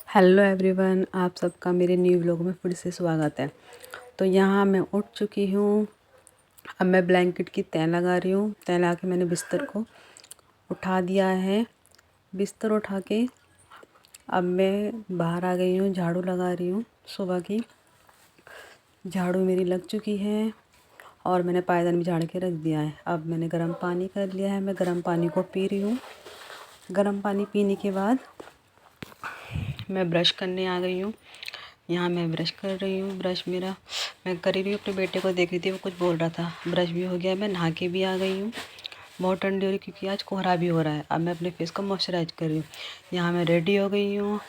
Hello everyone, आप सबका मेरे न्यू व्लॉग में फिर से स्वागत है। तो यहाँ मैं उठ चुकी हूँ। अब मैं ब्लैंकेट की तह लगा रही हूँ। तह लगा के मैंने बिस्तर को उठा दिया है। बिस्तर उठा के अब मैं बाहर आ गई हूँ, झाड़ू लगा रही हूँ। सुबह की झाड़ू मेरी लग चुकी है और मैंने पायदान भी झाड़ के रख दिया है। अब मैंने गर्म पानी कर लिया है, मैं गर्म पानी को पी रही हूँ। गर्म पानी पीने के बाद मैं ब्रश करने आ गई हूँ। यहाँ मैं ब्रश कर रही हूँ। ब्रश मेरा मैं कर ही रही हूँ, अपने बेटे को देख रही थी, वो कुछ बोल रहा था। ब्रश भी हो गया, मैं नहा के भी आ गई हूँ। बहुत ठंडी हो रही क्योंकि आज कोहरा भी हो रहा है। अब मैं अपने फेस को मॉइस्चराइज कर रही हूँ। यहाँ मैं रेडी हो गई हूँ।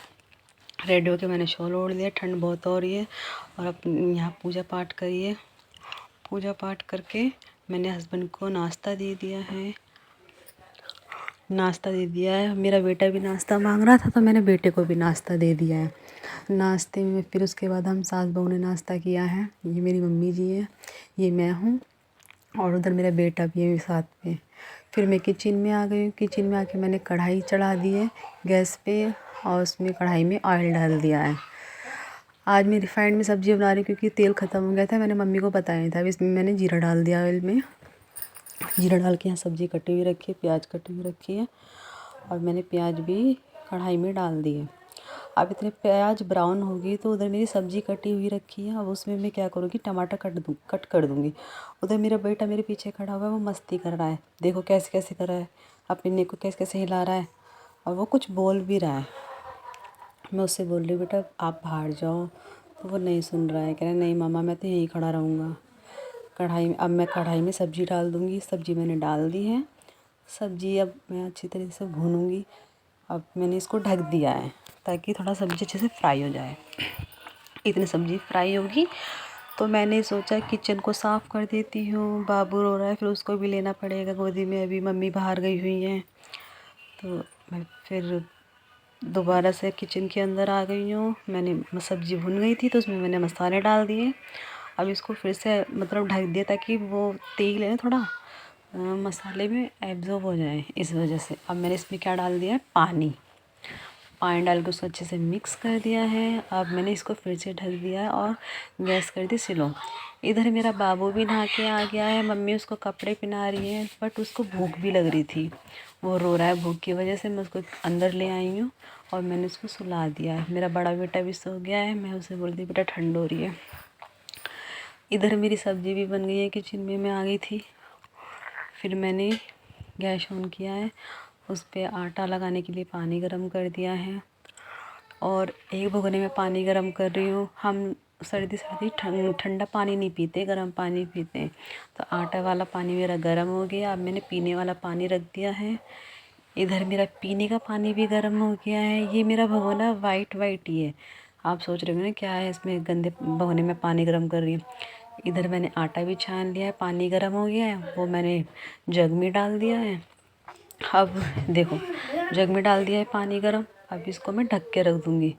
रेडी होकर मैंने शॉल ओढ़ लिया, ठंड बहुत हो रही है। और अब यहाँ पूजा पाठ करिए। पूजा पाठ करके मैंने हस्बैंड को नाश्ता दे दिया है। मेरा बेटा भी नाश्ता मांग रहा था तो मैंने बेटे को भी नाश्ता दे दिया है। नाश्ते में फिर उसके बाद हम सास बहू ने नाश्ता किया है। ये मेरी मम्मी जी है, ये मैं हूँ और उधर मेरा बेटा भी है साथ में। फिर मैं किचन में आ गई हूँ। किचन में आके मैंने कढ़ाई चढ़ा दी है गैस पे और उसमें कढ़ाई में ऑयल डाल दिया है। आज मैं रिफाइंड में सब्ज़ी बना रही हूँ क्योंकि तेल ख़त्म हो गया था। मैंने मम्मी को बताया था। अब इसमें मैंने जीरा डाल दिया ऑयल में। जीरा डाल के यहाँ सब्ज़ी कटी हुई रखी है, प्याज कटी हुई रखी है और मैंने प्याज भी कढ़ाई में डाल दी है। अब इतने प्याज ब्राउन होगी तो उधर मेरी सब्ज़ी कटी हुई रखी है। अब उसमें मैं क्या करूँगी, टमाटर कट कर दूँगी। उधर मेरा बेटा मेरे पीछे खड़ा हुआ है, वो मस्ती कर रहा है। देखो कैसे कैसे कर रहा है, अपने नेक को कैसे कैसे हिला रहा है और वो कुछ बोल भी रहा है। मैं उससे बोल रही हूँ बेटा आप बाहर जाओ, तो वो नहीं सुन रहा है। कह रहा है नहीं मामा मैं तो यहीं खड़ा रहूँगा। अब मैं कढ़ाई में सब्ज़ी डाल दूँगी। सब्ज़ी मैंने डाल दी है। सब्ज़ी अब मैं अच्छी तरह से भूनूँगी। अब मैंने इसको ढक दिया है ताकि थोड़ा सब्ज़ी अच्छे से फ्राई हो जाए। इतनी सब्ज़ी फ्राई होगी तो मैंने सोचा किचन को साफ़ कर देती हूँ। बाबू रो रहा है, फिर उसको भी लेना पड़ेगा गोदी में। अभी मम्मी बाहर गई हुई हैं तो मैं फिर दोबारा से किचन के अंदर आ गई हूँ। मैंने सब्ज़ी भुन गई थी तो उसमें मैंने मसाले डाल दिए। अब इसको फिर से मतलब ढक दिया ताकि वो तेल है ना थोड़ा मसाले में एब्जॉर्ब हो जाए, इस वजह से। अब मैंने इसमें क्या डाल दिया है, पानी डाल के उसको अच्छे से मिक्स कर दिया है। अब मैंने इसको फिर से ढक दिया है और गैस कर दी स्लो। इधर मेरा बाबू भी नहा के आ गया है। मम्मी उसको कपड़े पहना रही है बट उसको भूख भी लग रही थी, वो रो रहा है। भूख की वजह से मैं उसको अंदर ले आई हूँ और मैंने उसको सुला दिया है। मेरा बड़ा बेटा भी सो गया है। मैं उसे बोलती बेटा ठंड हो रही है। इधर मेरी सब्ज़ी भी बन गई है। किचन में मैं आ गई थी। फिर मैंने गैस ऑन किया है, उस पर आटा लगाने के लिए पानी गरम कर दिया है और एक भगोने में पानी गरम कर रही हूँ। हम सर्दी सर्दी ठंडा पानी नहीं पीते, गर्म पानी पीते हैं। तो आटा वाला पानी मेरा गर्म हो गया। अब मैंने पीने वाला पानी रख दिया है। इधर मेरा पीने का पानी भी गर्म हो गया है। ये मेरा भगोना वाइट वाइट ही है। आप सोच रहे हो ना क्या है इसमें, गंदे भगोने में पानी गर्म कर रही हूँ। इधर मैंने आटा भी छान लिया है, पानी गर्म हो गया है, वो मैंने जग में डाल दिया है। अब देखो जग में डाल दिया है पानी गरम। अब इसको मैं ढक के रख दूँगी।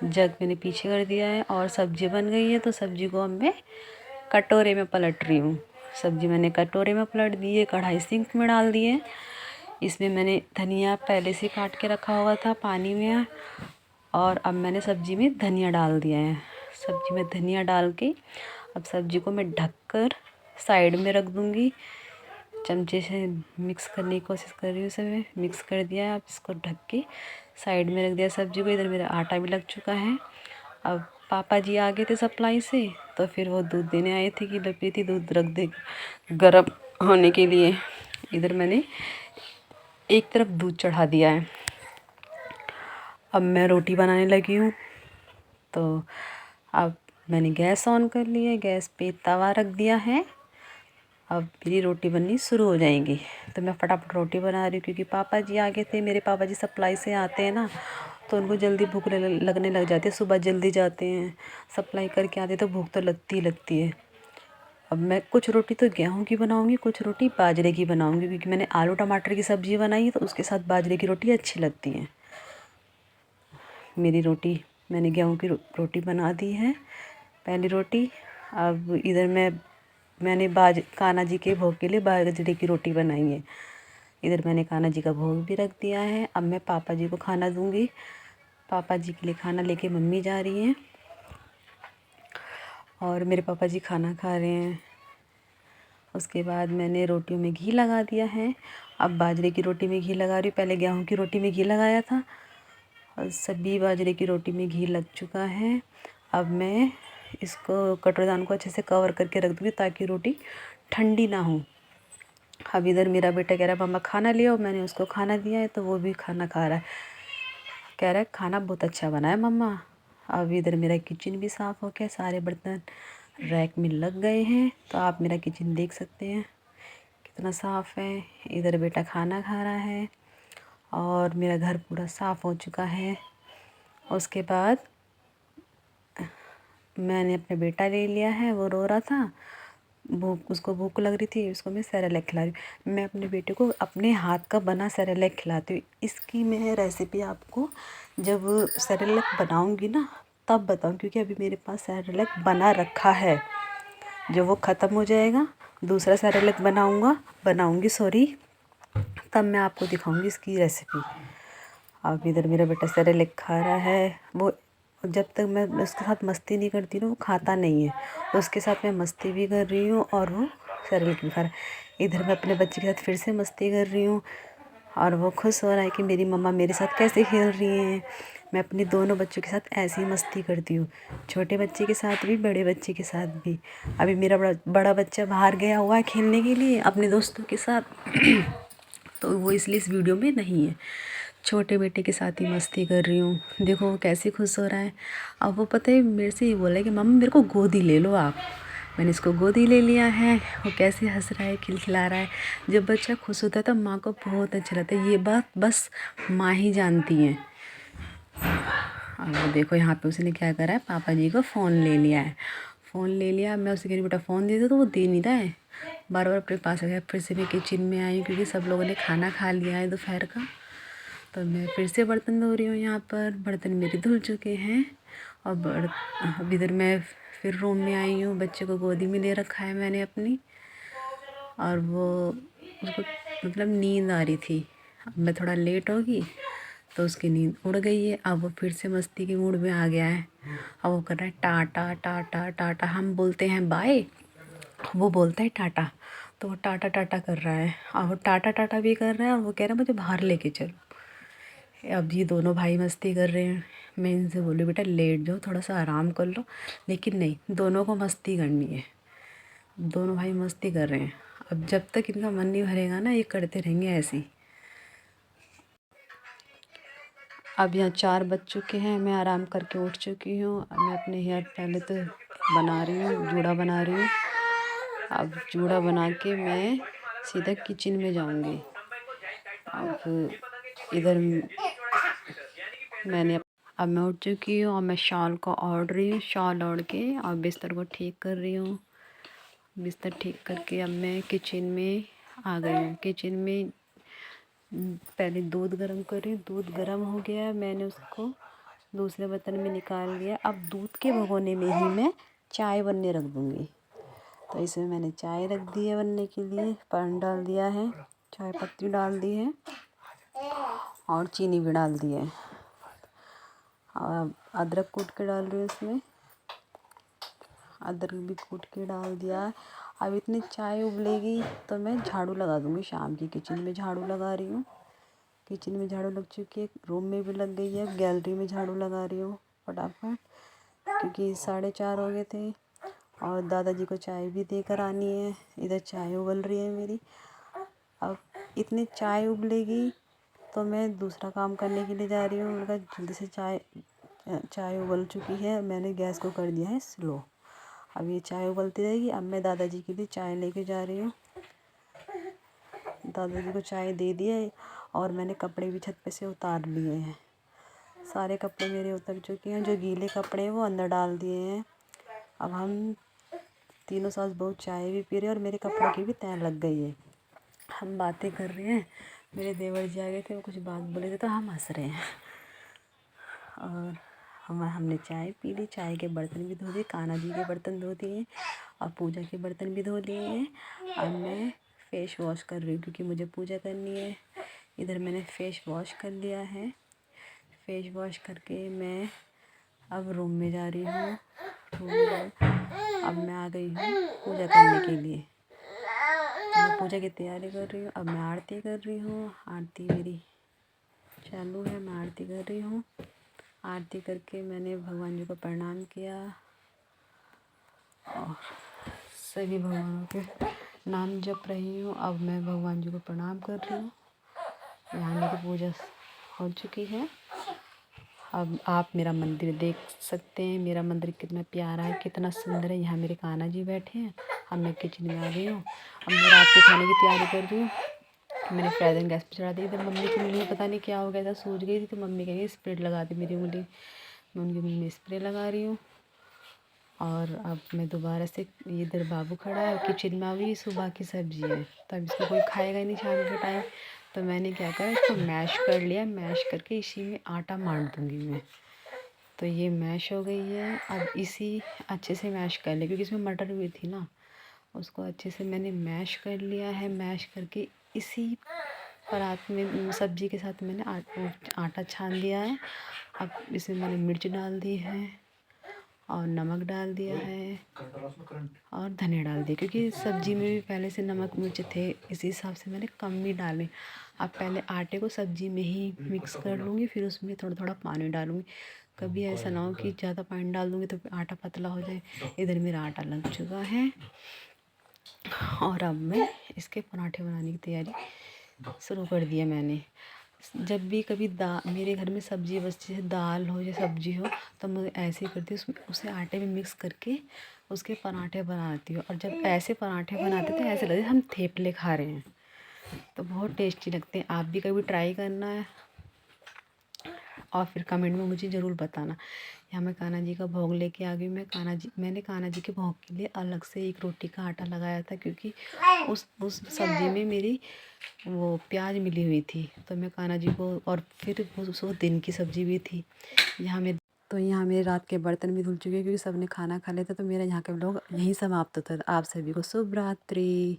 जग मैंने पीछे कर दिया है और सब्ज़ी बन गई है तो सब्ज़ी को अब मैं कटोरे में पलट रही हूँ। सब्ज़ी मैंने कटोरे में पलट दी है, कढ़ाई सिंक में डाल दी है। इसमें मैंने धनिया पहले से काट के रखा हुआ था पानी में और अब मैंने सब्ज़ी में धनिया डाल दिया है। सब्ज़ी में धनिया डाल के अब सब्ज़ी को मैं ढक कर साइड में रख दूँगी। चमचे से मिक्स करने की कोशिश कर रही हूँ। मैं मिक्स कर दिया है। अब इसको ढक के साइड में रख दिया सब्ज़ी को। इधर मेरा आटा भी लग चुका है। अब पापा जी आ गए थे सप्लाई से तो फिर वो दूध देने आए थे कि लपी थी दूध रख दे गर्म होने के लिए। इधर मैंने एक तरफ दूध चढ़ा दिया है। अब मैं रोटी बनाने लगी हूँ। तो अब मैंने गैस ऑन कर लिया है, गैस पे तवा रख दिया है। अब मेरी रोटी बननी शुरू हो जाएंगी तो मैं फटाफट रोटी बना रही हूँ क्योंकि पापा जी आ गए थे। मेरे पापा जी सप्लाई से आते हैं ना तो उनको जल्दी भूख लगने लग जाती है। सुबह जल्दी जाते हैं, सप्लाई करके आते तो भूख तो लगती ही लगती है। अब मैं कुछ रोटी तो गेहूं की बनाऊंगी, कुछ रोटी बाजरे की बनाऊंगी क्योंकि मैंने आलू टमाटर की सब्ज़ी बनाई है तो उसके साथ बाजरे की रोटी अच्छी लगती है। मेरी रोटी मैंने गेहूं की रोटी बना दी है, पहली रोटी। अब इधर मैंने कान्हा जी के भोग के लिए बाजरे की रोटी बनाई है। इधर मैंने कान्हा जी का भोग भी रख दिया है। अब मैं पापा जी को खाना दूंगी। पापा जी के लिए खाना लेके मम्मी जा रही हैं और मेरे पापा जी खाना खा रहे हैं। उसके बाद मैंने रोटियों में घी लगा दिया है। अब बाजरे की रोटी में घी लगा रही हूँ। पहले गेहूँ की रोटी में घी लगाया था और सभी बाजरे की रोटी में घी लग चुका है। अब मैं इसको कटोरदान को अच्छे से कवर करके रख दूँगी ताकि रोटी ठंडी ना हो। अब इधर मेरा बेटा कह रहा है मम्मा खाना ले आओ। मैंने उसको खाना दिया है तो वो भी खाना खा रहा है। कह रहा है खाना बहुत अच्छा बना है मम्मा। अब इधर मेरा किचन भी साफ़ हो गया, सारे बर्तन रैक में लग गए हैं। तो आप मेरा किचन देख सकते हैं कितना साफ़ है। इधर बेटा खाना खा रहा है और मेरा घर पूरा साफ़ हो चुका है। उसके बाद मैंने अपना बेटा ले लिया है, वो रो रहा था, उसको भूख लग रही थी, उसको मैं सेरेलैक खिला रही हूँ। मैं अपने बेटे को अपने हाथ का बना सेरेलैक खिलाती हूँ। इसकी मैं रेसिपी आपको जब सेरेलैक बनाऊँगी ना तब बताऊँ, क्योंकि अभी मेरे पास सेरेलैक बना रखा है। जब वो ख़त्म हो जाएगा दूसरा सेरेलैक बनाऊँगी तब मैं आपको दिखाऊँगी इसकी रेसिपी। अब इधर मेरा बेटा सेरेलैक खा रहा है। वो जब तक मैं उसके साथ मस्ती नहीं करती ना वो खाता नहीं है। तो उसके साथ मैं मस्ती भी कर रही हूँ और वो सेरेलैक भी खा रहा है। इधर मैं अपने बच्चे के साथ फिर से मस्ती कर रही हूँ और वो खुश हो रहा है कि मेरी मम्मा मेरे साथ कैसे खेल रही हैं। मैं अपने दोनों बच्चों के साथ ऐसे ही मस्ती करती हूँ, छोटे बच्चे के साथ भी बड़े बच्चे के साथ भी। अभी मेरा बड़ा बच्चा बाहर गया हुआ है खेलने के लिए अपने दोस्तों के साथ तो वो इसलिए इस वीडियो में नहीं है। छोटे बेटे के साथ ही मस्ती कर रही हूँ। देखो वो कैसे खुश हो रहा है। अब वो पता है मेरे से ये बोला है कि मम्मा मेरे को गोदी ले लो आप। मैंने इसको गोदी ले लिया है। वो कैसे हंस रहा है, खिलखिला रहा है। जब बच्चा खुश होता है तो माँ को बहुत अच्छा लगता है। ये बात बस माँ ही जानती हैं। अब वो देखो यहाँ पे उसने क्या करा है, पापा जी को फ़ोन ले लिया है। फ़ोन ले लिया, मैं उसे कह रही बेटा फ़ोन दे दो तो वो दे नहीं रहा है, बार बार अपने पास आ गया। फिर से मैं किचन में आई क्योंकि सब लोगों ने खाना खा लिया है दोपहर का। तो मैं फिर से बर्तन धो रही हूँ। यहाँ पर बर्तन मेरे धुल चुके हैं और अब इधर मैं फिर रूम में आई हूँ। बच्चे को गोदी में ले रखा है मैंने अपनी और वो उसको मतलब नींद आ रही थी। अब मैं थोड़ा लेट होगी तो उसकी नींद उड़ गई है। अब वो फिर से मस्ती के मूड में आ गया है। अब वो कर रहा है टाटा टाटा टाटा। हम बोलते हैं बाय, वो बोलता है टाटा। तो वो टाटा टाटा कर रहा है और वो टाटा टाटा भी कर रहा है और वो कह रहा है मुझे बाहर लेके चलो। अब ये दोनों भाई मस्ती कर रहे हैं। मैं इनसे बोली बेटा लेट जाओ, थोड़ा सा आराम कर लो, लेकिन नहीं, दोनों को मस्ती करनी है। दोनों भाई मस्ती कर रहे हैं। अब जब तक इनका मन नहीं भरेगा ना ये करते रहेंगे ऐसे ही। अब यहाँ 4 बज चुके हैं, मैं आराम करके उठ चुकी हूँ। अब मैं अपने हेयर पहले तो बना रही हूँ, जूड़ा बना रही हूँ। अब जूड़ा बना के मैं सीधा किचन में जाऊँगी। अब इधर अब मैं उठ चुकी हूँ और मैं शॉल को ओढ़ रही हूँ। शॉल ओढ़ के और बिस्तर को ठीक कर रही हूँ। बिस्तर ठीक करके अब मैं किचन में आ गई हूँ। किचन में पहले दूध गर्म कर रही हूँ। दूध गर्म हो गया, मैंने उसको दूसरे बर्तन में निकाल लिया। अब दूध के भगोने में ही मैं चाय बनने रख दूँगी। तो इसमें मैंने चाय रख दी है बनने के लिए, पानी डाल दिया है, चाय पत्ती डाल दी है और चीनी भी डाल दी है। और अदरक कूट के डाल रही हूँ इसमें, अदरक भी कूट के डाल दिया। अब इतनी चाय उबलेगी तो मैं झाड़ू लगा दूँगी शाम की। किचन में झाड़ू लगा रही हूँ। किचन में झाड़ू लग चुकी है, रूम में भी लग गई है, गैलरी में झाड़ू लगा रही हूँ फटाफट, क्योंकि 4:30 हो गए थे और दादाजी को चाय भी देकर आनी है। इधर चाय उबल रही है मेरी। अब इतनी चाय उबलेगी तो मैं दूसरा काम करने के लिए जा रही हूँ। मैंने कहा जल्दी से चाय उबल चुकी है, मैंने गैस को कर दिया है स्लो। अब ये चाय उबलती रहेगी। अब मैं दादाजी के लिए चाय लेके जा रही हूँ। दादाजी को चाय दे दिया और मैंने कपड़े भी छत पे से उतार लिए हैं। सारे कपड़े मेरे उतर चुके हैं, जो गीले कपड़े हैं वो अंदर डाल दिए हैं। अब हम तीनों सास बहू चाय भी पी रहे हैं और मेरे कपड़ों की भी तह लग गई है। हम बातें कर रहे हैं, मेरे देवर जी आ गए थे, वो कुछ बात बोले थे तो हम हंस रहे हैं। और हमने चाय पी ली, चाय के बर्तन भी धो दिए, कान्हा जी के बर्तन धो दिए और पूजा के बर्तन भी धो लिए हैं। अब मैं फेस वॉश कर रही हूँ क्योंकि मुझे पूजा करनी है। इधर मैंने फेस वॉश कर लिया है। फेस वॉश करके मैं अब रूम में जा रही हूँ। रूम में अब मैं आ गई हूँ पूजा करने के लिए। मैं पूजा की तैयारी कर रही हूँ। अब मैं आरती कर रही हूँ। आरती मेरी चालू है। मैं आरती कर रही हूँ। आरती करके मैंने भगवान जी को प्रणाम किया और सभी भगवानों के नाम जप रही हूँ। अब मैं भगवान जी को प्रणाम कर रही हूँ। यहाँ मेरी पूजा हो चुकी है। अब आप मेरा मंदिर देख सकते हैं। मेरा मंदिर कितना प्यारा है, कितना सुंदर है। यहाँ मेरे कान्हा जी बैठे हैं। अब मैं किचन में आ गई हूँ। अब मैं रात के खाने की तैयारी कर रही हूँ। मैंने फ्राई पैन गैस पे चढ़ा दी। इधर मम्मी की उंगली में पता नहीं क्या हो गया था, सूज गई थी, तो मम्मी कह रही स्प्रे लगा दी मेरी उंगली। मैं उनकी उंगली में स्प्रे लगा रही हूँ। और अब मैं दोबारा से, इधर बाबू खड़ा है किचन में। अभी सुबह की सब्जी है, तब इसको कोई खाएगा ही नहीं शाम के टाइम। तो मैंने क्या करा, इसको मैश कर लिया। मैश करके इसी में आटा मार दूँगी मैं। तो ये मैश हो गई है। अब इसी अच्छे से मैश कर लिया, क्योंकि इसमें मटर भी थी ना, उसको अच्छे से मैंने मैश कर लिया है। मैश करके इसी परात में सब्जी के साथ मैंने आटा छान लिया है। अब इसमें मैंने मिर्च डाल दी है और नमक डाल दिया है और धनिया डाल दिया, क्योंकि सब्जी में भी पहले से नमक मिर्च थे, इसी हिसाब से मैंने कम ही डाले। अब पहले आटे को सब्जी में ही मिक्स कर लूँगी, फिर उसमें थोड़ा थोड़ा पानी डालूँगी। कभी ऐसा ना हो कि ज़्यादा पानी डाल दूँगी तो आटा पतला हो जाए। इधर मेरा आटा लग चुका है और अब मैं इसके पराठे बनाने की तैयारी शुरू कर दिया मैंने। जब भी कभी मेरे घर में सब्ज़ी बचती है, दाल हो या सब्ज़ी हो, तो मैं ऐसे ही करती हूँ, उसमें उसे आटे में मिक्स करके उसके पराठे बनाती हूँ। और जब ऐसे पराठे बनाते तो ऐसे लगते हम थेपले खा रहे हैं, तो बहुत टेस्टी लगते हैं। आप भी कभी ट्राई करना है और फिर कमेंट में मुझे ज़रूर बताना। यहाँ मैं कान्हा जी का भोग लेके आ गई। मैंने कान्हा जी के भोग के लिए अलग से एक रोटी का आटा लगाया था, क्योंकि उस सब्ज़ी में मेरी वो प्याज मिली हुई थी। तो मैं कान्हा जी को, और फिर वो दिन की सब्ज़ी भी थी। यहाँ मेरे रात के बर्तन भी धुल चुके हैं, क्योंकि सबने खाना खा लिया था। तो मेरा यहाँ का व्लॉग यहीं समाप्त होता है। आप सभी को शुभ रात्रि।